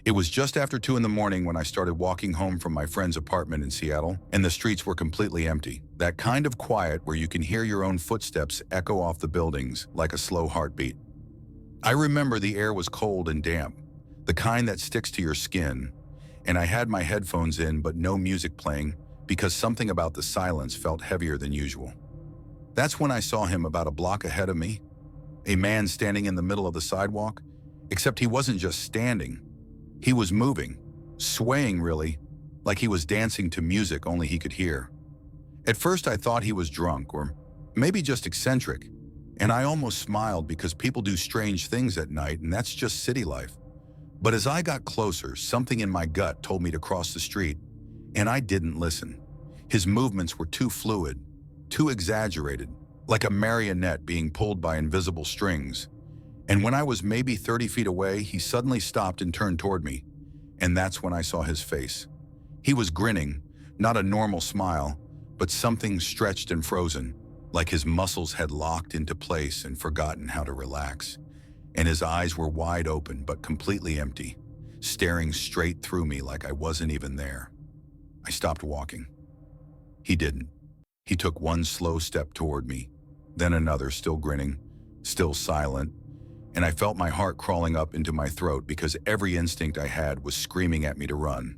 It was just after 2 in the morning when I started walking home from my friend's apartment in Seattle, and the streets were completely empty. That kind of quiet where you can hear your own footsteps echo off the buildings like a slow heartbeat. I remember the air was cold and damp, the kind that sticks to your skin, and I had my headphones in but no music playing because something about the silence felt heavier than usual. That's when I saw him about a block ahead of me, a man standing in the middle of the sidewalk, except he wasn't just standing. He was moving, swaying really, like he was dancing to music only he could hear. At first I thought he was drunk or maybe just eccentric, and I almost smiled because people do strange things at night and that's just city life. But as I got closer, something in my gut told me to cross the street, and I didn't listen. His movements were too fluid, too exaggerated, like a marionette being pulled by invisible strings. And when I was maybe 30 feet away, he suddenly stopped and turned toward me. And that's when I saw his face. He was grinning, not a normal smile, but something stretched and frozen, like his muscles had locked into place and forgotten how to relax. And his eyes were wide open but completely empty, staring straight through me like I wasn't even there. I stopped walking. He didn't. He took one slow step toward me, then another, still grinning, still silent, and I felt my heart crawling up into my throat because every instinct I had was screaming at me to run.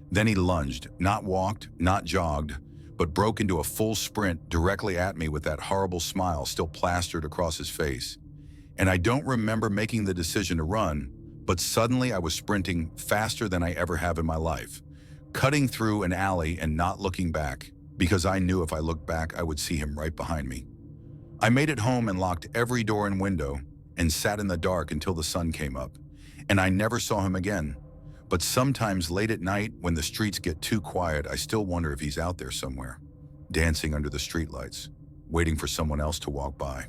Then he lunged, not walked, not jogged, but broke into a full sprint directly at me with that horrible smile still plastered across his face. And I don't remember making the decision to run, but suddenly I was sprinting faster than I ever have in my life, cutting through an alley and not looking back, because I knew if I looked back I would see him right behind me. I made it home and locked every door and window, and sat in the dark until the sun came up, and I never saw him again. But sometimes late at night, when the streets get too quiet, I still wonder if he's out there somewhere, dancing under the streetlights, waiting for someone else to walk by.